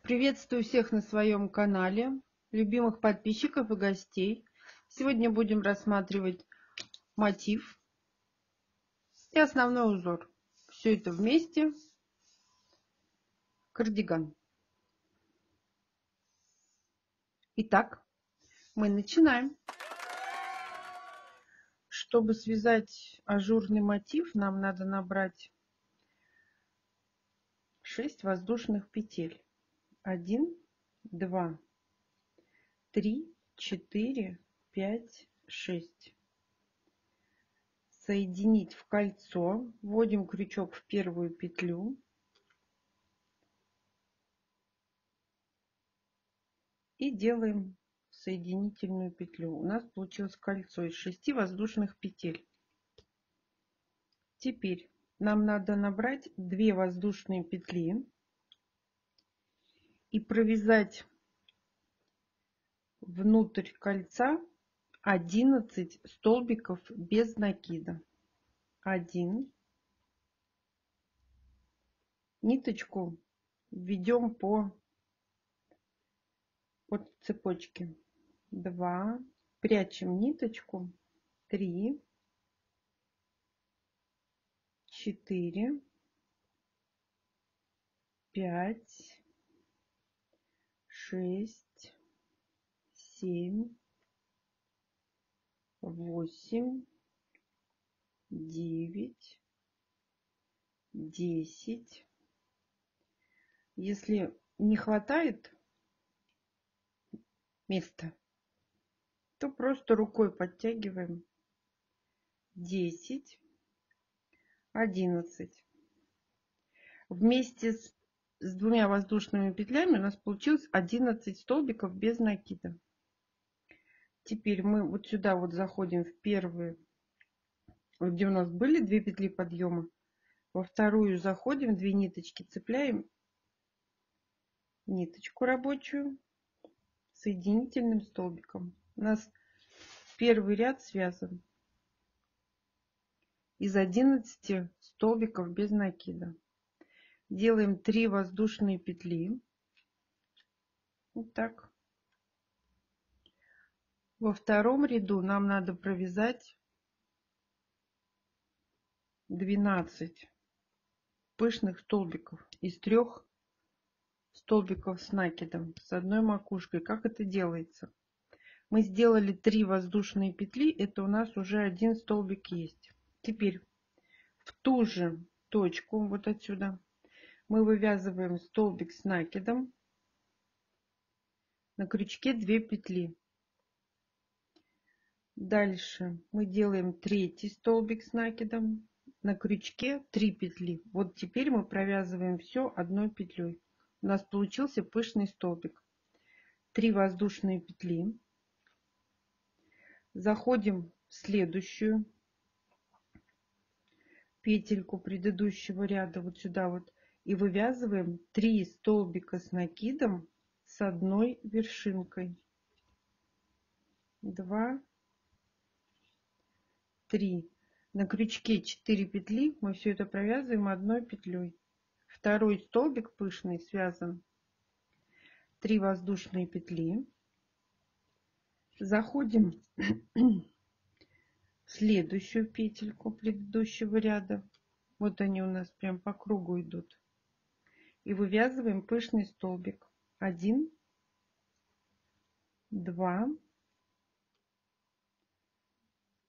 Приветствую всех на своем канале, любимых подписчиков и гостей. Сегодня будем рассматривать мотив и основной узор. Все это вместе. Кардиган. Итак, мы начинаем. Чтобы связать ажурный мотив, нам надо набрать 6 воздушных петель. 1, 2, 3, 4, 5, 6. Соединить в кольцо. Вводим крючок в первую петлю. И делаем соединительную петлю. У нас получилось кольцо из 6 воздушных петель. Теперь нам надо набрать 2 воздушные петли и провязать внутрь кольца 11 столбиков без накида. 1. Ниточку введем по цепочке. 2. Прячем ниточку. 3. 4. 5. 6. 7. 8. 9. 10. Если не хватает места, то просто рукой подтягиваем. 10. 11. Вместе с 2 воздушными петлями у нас получилось 11 столбиков без накида. Теперь мы вот сюда вот заходим в первую, где у нас были 2 петли подъема. Во вторую заходим, 2 ниточки цепляем, ниточку рабочую соединительным столбиком. У нас первый ряд связан из 11 столбиков без накида. Делаем 3 воздушные петли. Вот так. Во втором ряду нам надо провязать 12 пышных столбиков из 3 столбиков с накидом, с одной макушкой. Как это делается? Мы сделали 3 воздушные петли, это у нас уже 1 столбик есть. Теперь в ту же точку, вот отсюда, мы вывязываем столбик с накидом, на крючке 2 петли. Дальше мы делаем 3 столбик с накидом, на крючке 3 петли. Вот теперь мы провязываем все одной петлей. У нас получился пышный столбик. 3 воздушные петли. Заходим в следующую петельку предыдущего ряда, вот сюда вот, и вывязываем 3 столбика с накидом с одной вершинкой. 2, 3. На крючке 4 петли, мы все это провязываем одной петлей. Второй столбик пышный связан. 3 воздушные петли. Заходим в следующую петельку предыдущего ряда. Вот они у нас прям по кругу идут. И вывязываем пышный столбик. 1, 2,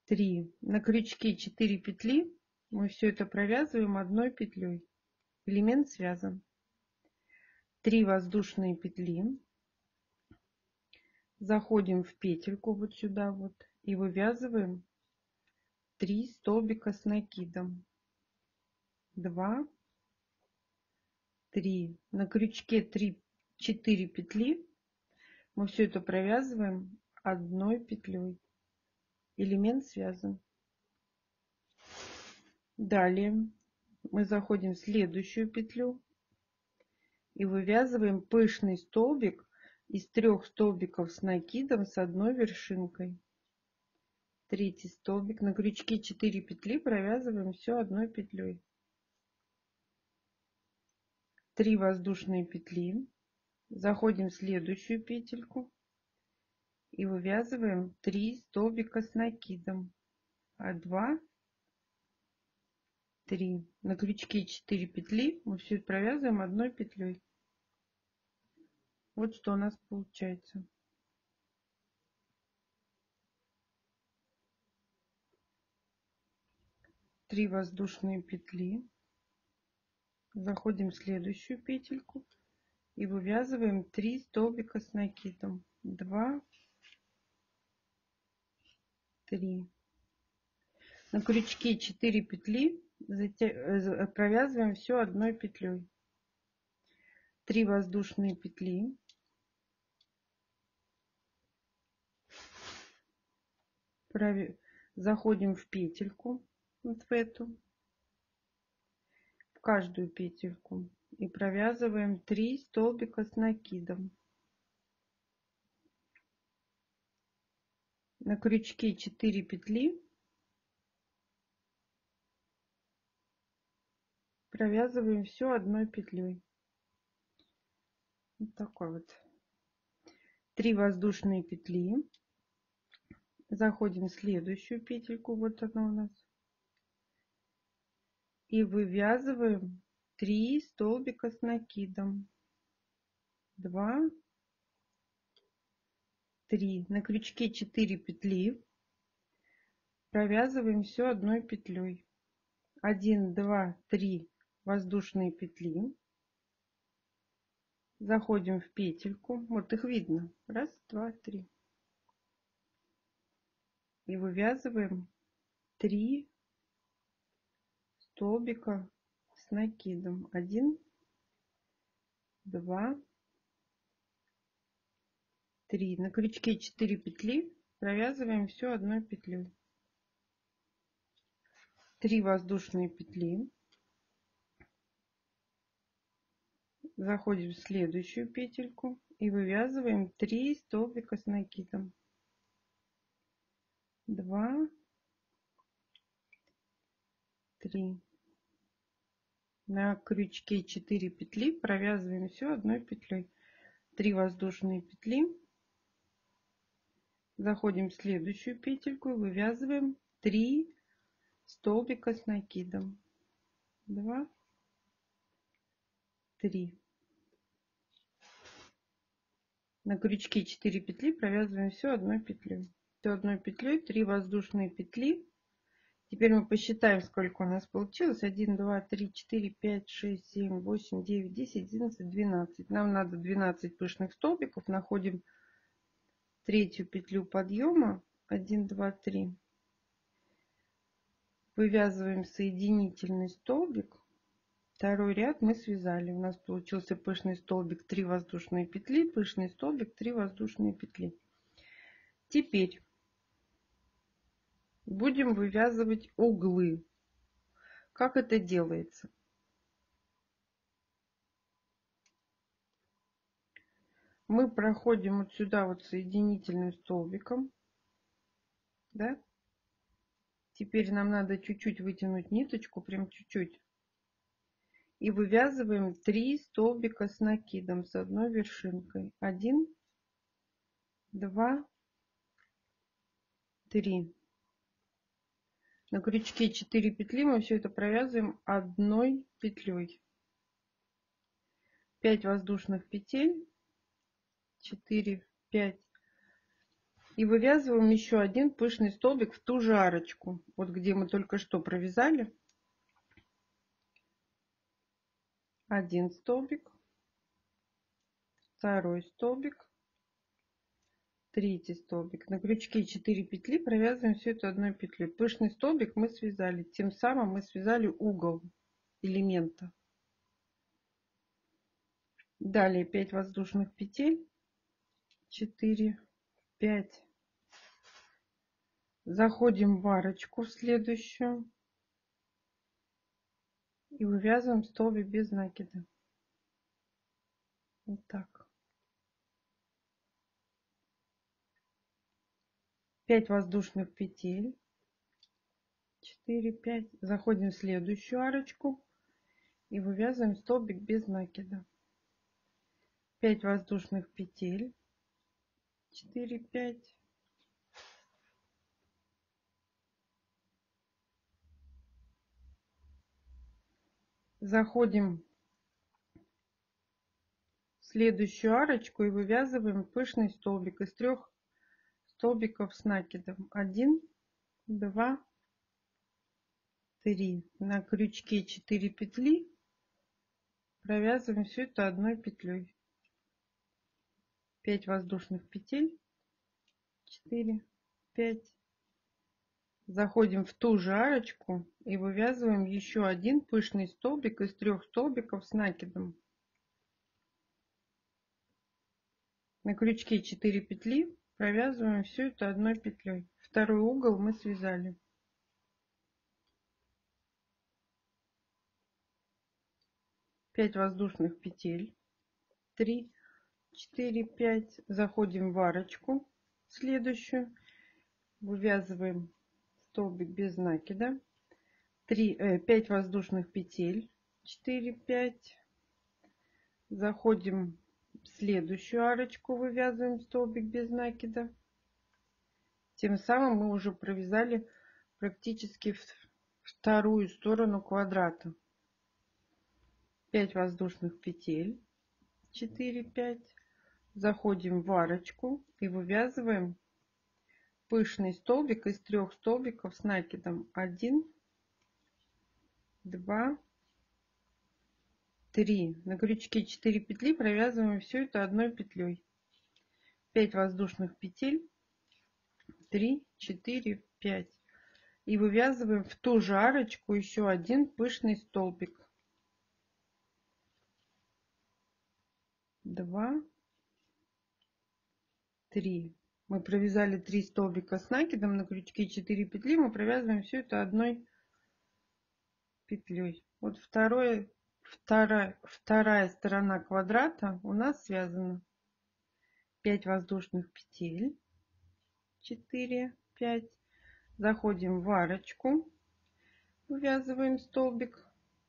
3. На крючке 4 петли. Мы все это провязываем одной петлей. Элемент связан. 3 воздушные петли. Заходим в петельку вот сюда вот и вывязываем 3 столбика с накидом. 2, 3. На крючке 4 петли. Мы все это провязываем одной петлей. Элемент связан. Далее мы заходим в следующую петлю и вывязываем пышный столбик из 3 столбиков с накидом с одной вершинкой. 3 столбик. На крючке 4 петли провязываем все одной петлей. 3 воздушные петли. Заходим в следующую петельку и вывязываем 3 столбика с накидом. 2, 3. На крючке 4 петли мы все это провязываем одной петлей. Вот что у нас получается. Три воздушные петли. Заходим в следующую петельку и вывязываем 3 столбика с накидом. 2, 3. На крючке 4 петли провязываем все одной петлей. 3 воздушные петли. Заходим в петельку, вот в эту, в каждую петельку, и провязываем 3 столбика с накидом. На крючке 4 петли провязываем все одной петлей. Вот такой вот. 3 воздушные петли. Заходим в следующую петельку, вот она у нас, и вывязываем 3 столбика с накидом. 2, 3. На крючке 4 петли провязываем все одной петлей. 1, 2, 3 воздушные петли. Заходим в петельку, вот их видно, 1, 2, 3, и вывязываем 3 столбика с накидом. 1, 2, 3. На крючке 4 петли провязываем все одной петлей. 3 воздушные петли. Заходим в следующую петельку и вывязываем 3 столбика с накидом. 2, 3. На крючке 4 петли провязываем все одной петлей. 3 воздушные петли. Заходим в следующую петельку и вывязываем 3 столбика с накидом. 2, 3. На крючке 4 петли провязываем все одной петлей. Все одной петлей, 3 воздушные петли. Теперь мы посчитаем, сколько у нас получилось. 1, 2, 3, 4, 5, 6, 7, 8, 9, 10, 11, 12. Нам надо 12 пышных столбиков. Находим третью петлю подъема. 1, 2, 3. Вывязываем соединительный столбик. Второй ряд мы связали. У нас получился пышный столбик, 3 воздушные петли, пышный столбик, 3 воздушные петли. Теперь будем вывязывать углы. Как это делается? Мы проходим вот сюда вот соединительным столбиком. Да? Теперь нам надо чуть-чуть вытянуть ниточку, прям чуть-чуть. И вывязываем 3 столбика с накидом с одной вершинкой. 1, 2, 3. На крючке 4 петли мы все это провязываем одной петлей. 5 воздушных петель. 4, 5. И вывязываем еще один пышный столбик в ту же арочку. Вот где мы только что провязали. Один столбик. Второй столбик. Третий столбик. На крючке 4 петли провязываем все это одной петлей. Пышный столбик мы связали. Тем самым мы связали угол элемента. Далее 5 воздушных петель. 4, 5. Заходим в арочку в следующую. И вывязываем столбик без накида. Вот так. 5 воздушных петель. 4, 5. Заходим в следующую арочку и вывязываем столбик без накида. 5 воздушных петель, 4, 5. Заходим в следующую арочку и вывязываем пышный столбик из 3 столбиков с накидом. 1, 2, 3. На крючке 4 петли провязываем все это одной петлей. 5 воздушных петель, 4, 5. Заходим в ту же арочку и вывязываем еще один пышный столбик из 3 столбиков с накидом. На крючке 4 петли провязываем все это одной петлей. Второй угол мы связали. 5 воздушных петель, 3, 4, 5. Заходим в арочку следующую, вывязываем столбик без накида, 5 воздушных петель, 4, 5. Заходим в следующую арочку, вывязываем столбик без накида. Тем самым мы уже провязали практически вторую сторону квадрата. 5 воздушных петель, 4, 5. Заходим в арочку и вывязываем пышный столбик из 3 столбиков с накидом. 1, 2, 3. На крючке 4 петли провязываем все это одной петлей. 5 воздушных петель, 3, 4, 5. И вывязываем в ту же арочку еще один пышный столбик. 2, 3. Мы провязали 3 столбика с накидом, на крючке 4 петли мы провязываем все это одной петлей. Вот вторая сторона квадрата у нас связана. 5 воздушных петель, 4, 5. Заходим в арочку, вывязываем столбик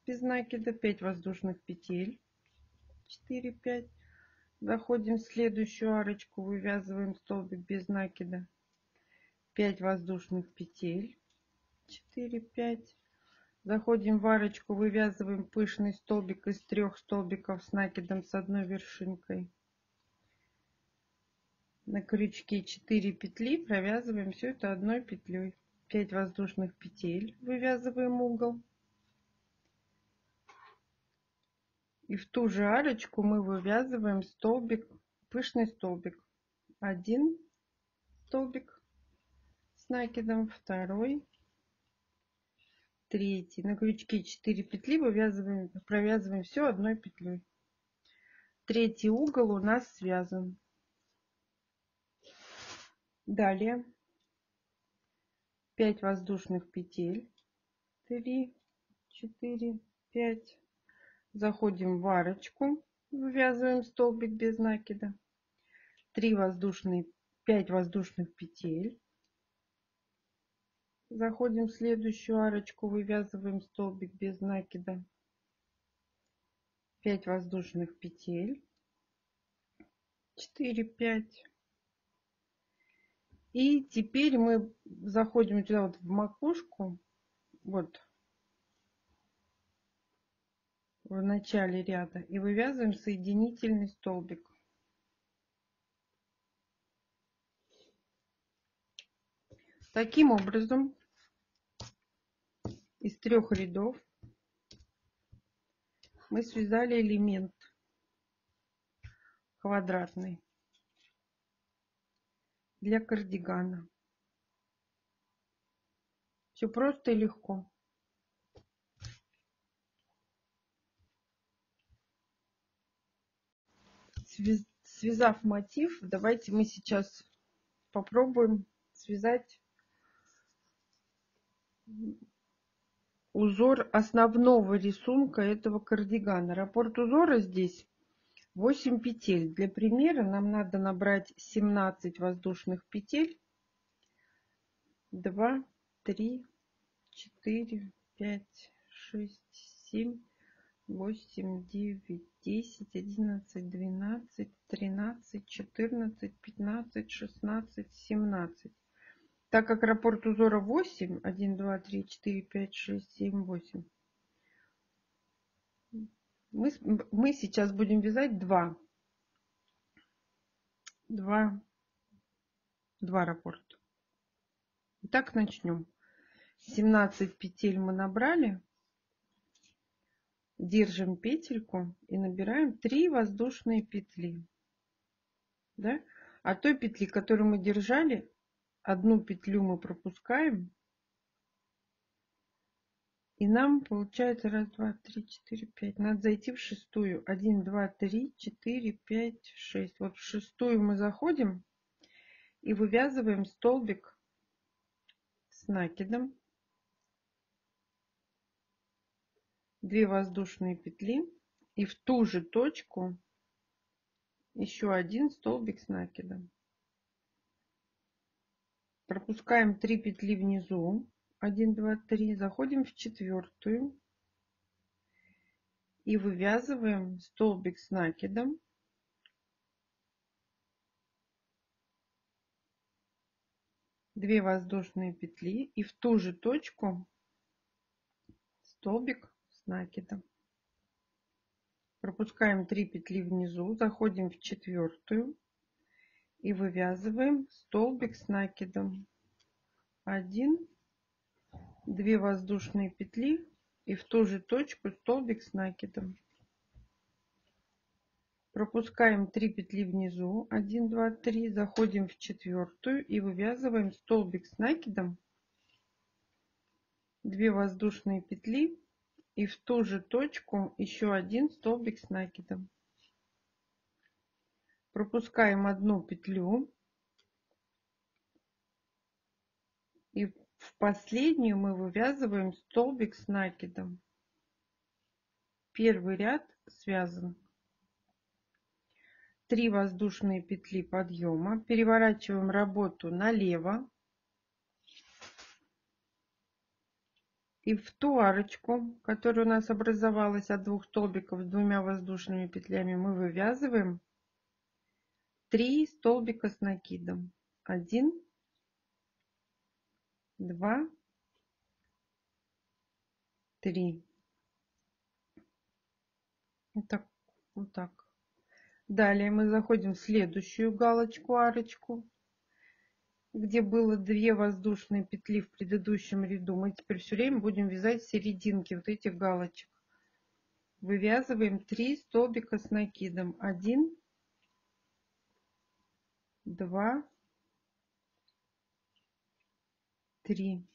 без накида, 5 воздушных петель, 4, 5. Заходим в следующую арочку, вывязываем столбик без накида, 5 воздушных петель, 4, 5. Заходим в арочку, вывязываем пышный столбик из 3 столбиков с накидом с одной вершинкой. На крючке 4 петли провязываем все это одной петлей. 5 воздушных петель, вывязываем угол. И в ту же арочку мы вывязываем столбик, пышный столбик. 1 столбик с накидом, 2, 3. На крючке 4 петли провязываем все одной петлей. Третий угол у нас связан. Далее 5 воздушных петель, 3, 4, 5. Заходим в арочку, вывязываем столбик без накида, 5 воздушных петель. Заходим в следующую арочку, вывязываем столбик без накида, 5 воздушных петель, 4, 5. И теперь мы заходим сюда вот в макушку, вот в начале ряда, и вывязываем соединительный столбик. Таким образом, из 3 рядов мы связали элемент квадратный для кардигана. Все просто и легко. Связав мотив, давайте мы сейчас попробуем связать узор основного рисунка этого кардигана. Раппорт узора здесь 8 петель. Для примера нам надо набрать 17 воздушных петель. 2, 3, 4, 5, 6, 7, 8, 9, 10, 11, 12, 13, 14, 15, 16, 17. Так как раппорт узора 8, 1, 2, 3, 4, 5, 6, 7, 8. Мы сейчас будем вязать два раппорта. Итак, начнем. 17 петель мы набрали. Держим петельку и набираем 3 воздушные петли. Да? А той петли, которую мы держали, одну петлю мы пропускаем. И нам получается 1, 2, 3, 4, 5. Надо зайти в шестую. 1, 2, 3, 4, 5, 6. Вот в шестую мы заходим и вывязываем столбик с накидом. 2 воздушные петли. И в ту же точку еще один столбик с накидом. Пропускаем 3 петли внизу. 1, 2, 3. Заходим в четвертую. И вывязываем столбик с накидом. 2 воздушные петли. И в ту же точку столбик с накидом. Пропускаем 3 петли внизу. Заходим в четвертую. И вывязываем столбик с накидом. 1, 2 воздушные петли. И в ту же точку столбик с накидом. Пропускаем 3 петли внизу. 1, 2, 3. Заходим в четвертую и вывязываем столбик с накидом. 2 воздушные петли. И в ту же точку еще один столбик с накидом. Пропускаем одну петлю. И в последнюю мы вывязываем столбик с накидом. Первый ряд связан. 3 воздушные петли подъема. Переворачиваем работу налево. И в ту арочку, которая у нас образовалась от 2 столбиков с 2 воздушными петлями, мы вывязываем 3 столбика с накидом. 1, 2, 3. Вот так. Далее мы заходим в следующую галочку, арочку, где было 2 воздушные петли в предыдущем ряду. Мы теперь все время будем вязать серединки вот этих галочек. Вывязываем 3 столбика с накидом. 1, 2, 3.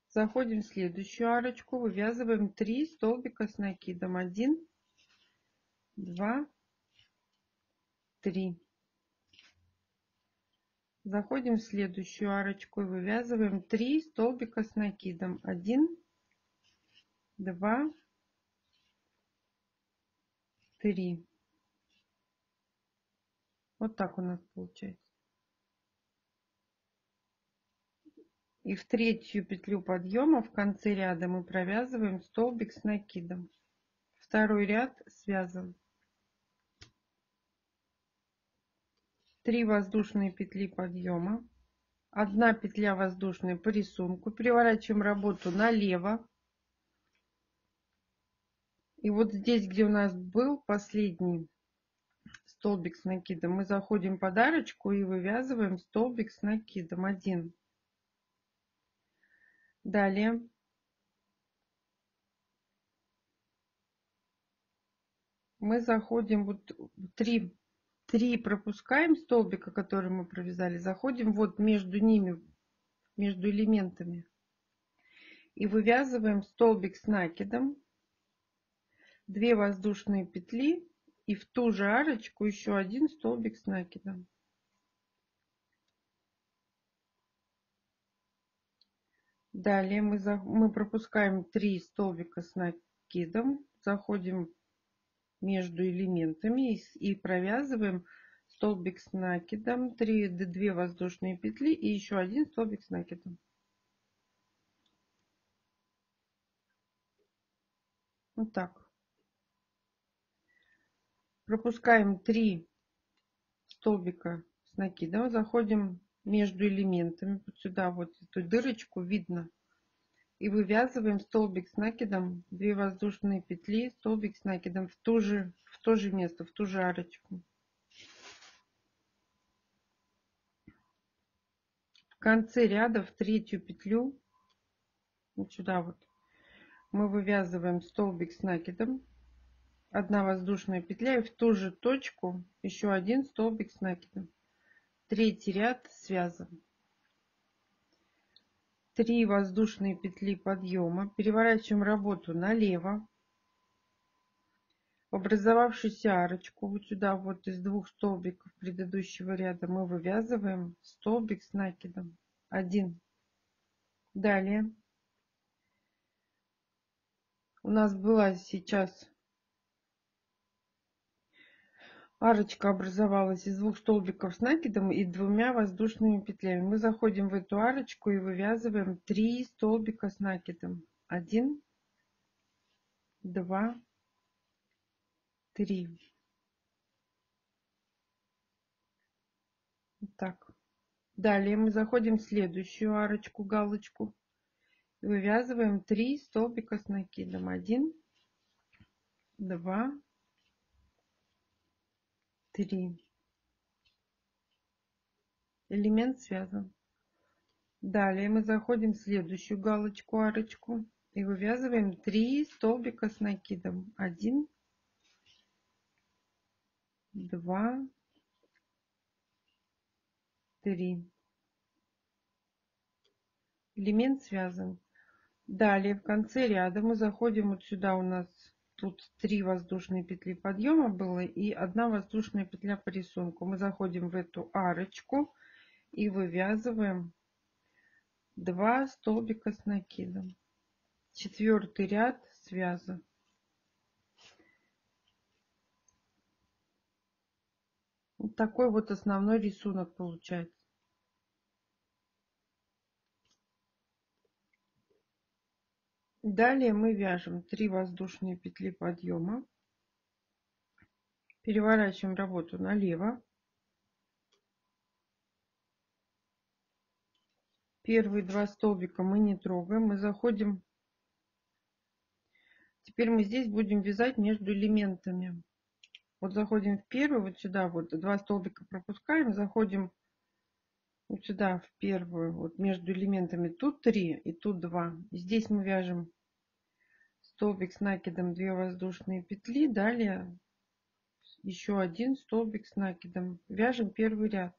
Заходим в следующую арочку, вывязываем 3 столбика с накидом. 1, 2, 3. Заходим в следующую арочку и вывязываем 3 столбика с накидом. 1, 2, 3. Вот так у нас получается. И в третью петлю подъема в конце ряда мы провязываем столбик с накидом. Второй ряд связан. 3 воздушные петли подъема. 1 петля воздушная по рисунку. Переворачиваем работу налево. И вот здесь, где у нас был последний столбик с накидом, мы заходим под арочку и вывязываем столбик с накидом. 1. Далее мы заходим вот 3 пропускаем столбика, который мы провязали, заходим вот между ними, между элементами, и вывязываем столбик с накидом, 2 воздушные петли и в ту же арочку еще один столбик с накидом. Далее мы пропускаем 3 столбика с накидом, заходим между элементами и провязываем столбик с накидом, 2 воздушные петли и еще один столбик с накидом. Вот так. Пропускаем 3 столбика с накидом, заходим между элементами, вот сюда вот эту дырочку видно, и вывязываем столбик с накидом, 2 воздушные петли, столбик с накидом в то же место, в ту же арочку. В конце ряда в третью петлю, вот сюда вот, мы вывязываем столбик с накидом, 1 воздушная петля, и в ту же точку еще 1 столбик с накидом. Третий ряд связан. 3 воздушные петли подъема, переворачиваем работу налево, в образовавшуюся арочку, вот сюда вот из 2 столбиков предыдущего ряда мы вывязываем столбик с накидом 1. Далее у нас была сейчас арочка, образовалась из 2 столбиков с накидом и 2 воздушными петлями. Мы заходим в эту арочку и вывязываем 3 столбика с накидом 1, 2, 3. Вот так. Далее мы заходим в следующую арочку, галочку, и вывязываем 3 столбика с накидом 1, 2, 3. Элемент связан. Далее мы заходим в следующую галочку, арочку, и вывязываем 3 столбика с накидом 1, 2, 3. Элемент связан. Далее в конце ряда мы заходим вот сюда, у нас тут 3 воздушные петли подъема было и 1 воздушная петля по рисунку. Мы заходим в эту арочку и вывязываем 2 столбика с накидом. Четвертый ряд связан. Вот такой вот основной рисунок получается. Далее мы вяжем 3 воздушные петли подъема, переворачиваем работу налево. Первые 2 столбика мы не трогаем, мы заходим. Теперь мы здесь будем вязать между элементами. Вот заходим в первый, вот сюда вот 2 столбика пропускаем, заходим вот сюда в первую, вот между элементами. Тут 3 и тут 2. И здесь мы вяжем столбик с накидом, 2 воздушные петли, далее еще 1 столбик с накидом. Вяжем первый ряд.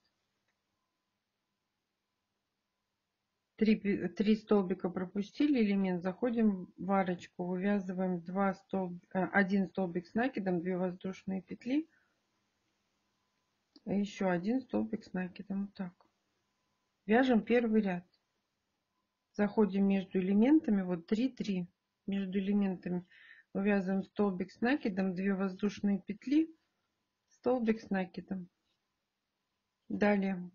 3 столбика пропустили элемент, заходим в арочку, вывязываем 1 столбик с накидом, 2 воздушные петли, и еще 1 столбик с накидом. Вот так. Вяжем первый ряд. Заходим между элементами, вот 3 между элементами, вывязываем столбик с накидом, 2 воздушные петли, столбик с накидом. Далее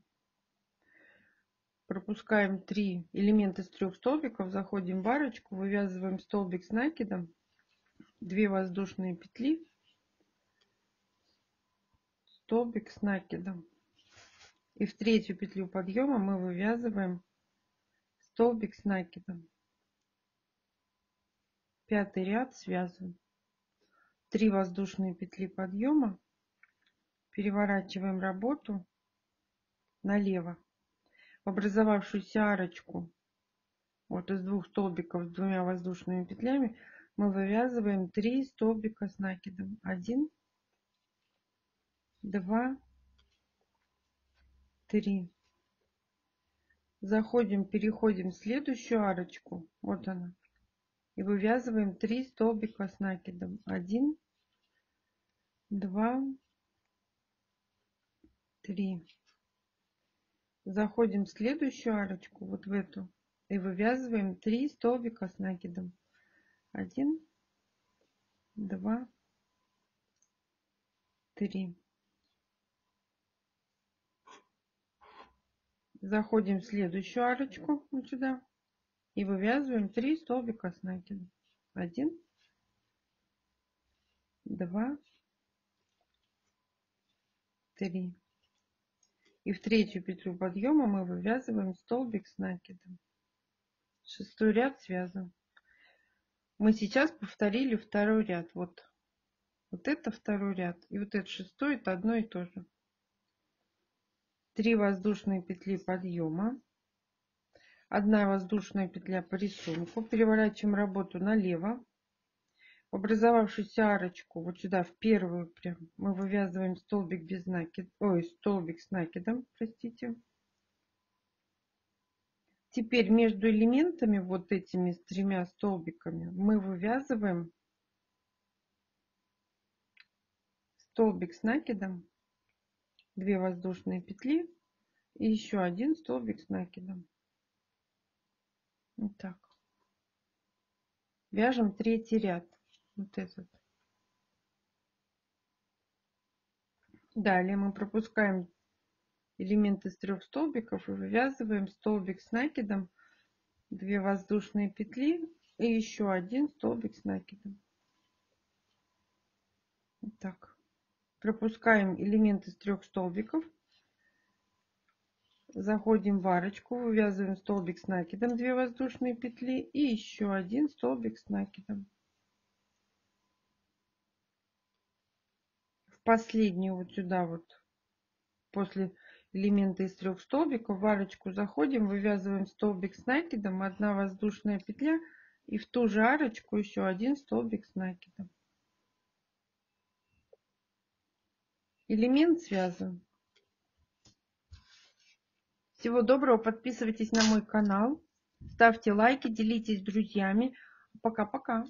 пропускаем 3 элемента с 3 столбиков, заходим в арочку, вывязываем столбик с накидом, 2 воздушные петли, столбик с накидом. И в третью петлю подъема мы вывязываем столбик с накидом. Пятый ряд связан. 3 воздушные петли подъема, переворачиваем работу налево. В образовавшуюся арочку вот из 2 столбиков с 2 воздушными петлями мы вывязываем 3 столбика с накидом 1, 2, 3. Заходим, переходим в следующую арочку, вот она, и вывязываем 3 столбика с накидом 1, 2, 3. Заходим в следующую арочку, вот в эту, и вывязываем 3 столбика с накидом 1, 2, 3. Заходим в следующую арочку, вот сюда, и вывязываем 3 столбика с накидом 1, 2, 3. И в третью петлю подъема мы вывязываем столбик с накидом. 6-й ряд связан. Мы сейчас повторили второй ряд. Вот это второй ряд. И вот это 6-й, это одно и то же. 3 воздушные петли подъема. 1 воздушная петля по рисунку. Переворачиваем работу налево. В образовавшуюся арочку, вот сюда, в первую прям, мы вывязываем столбик без накида, столбик с накидом, простите. Теперь между элементами, вот этими с 3 столбиками, мы вывязываем столбик с накидом, 2 воздушные петли и еще 1 столбик с накидом. Вот так. Вяжем 3-й ряд. Вот этот. Далее мы пропускаем элементы с 3 столбиков и вывязываем столбик с накидом, 2 воздушные петли и еще 1 столбик с накидом. Вот так. Пропускаем элементы с 3 столбиков. Заходим в арочку, вывязываем столбик с накидом, 2 воздушные петли и еще 1 столбик с накидом. В последнюю вот сюда вот, после элемента из 3 столбиков, в арочку заходим, вывязываем столбик с накидом, 1 воздушная петля и в ту же арочку еще 1 столбик с накидом. Элемент связан. Всего доброго, подписывайтесь на мой канал, ставьте лайки, делитесь с друзьями. Пока-пока.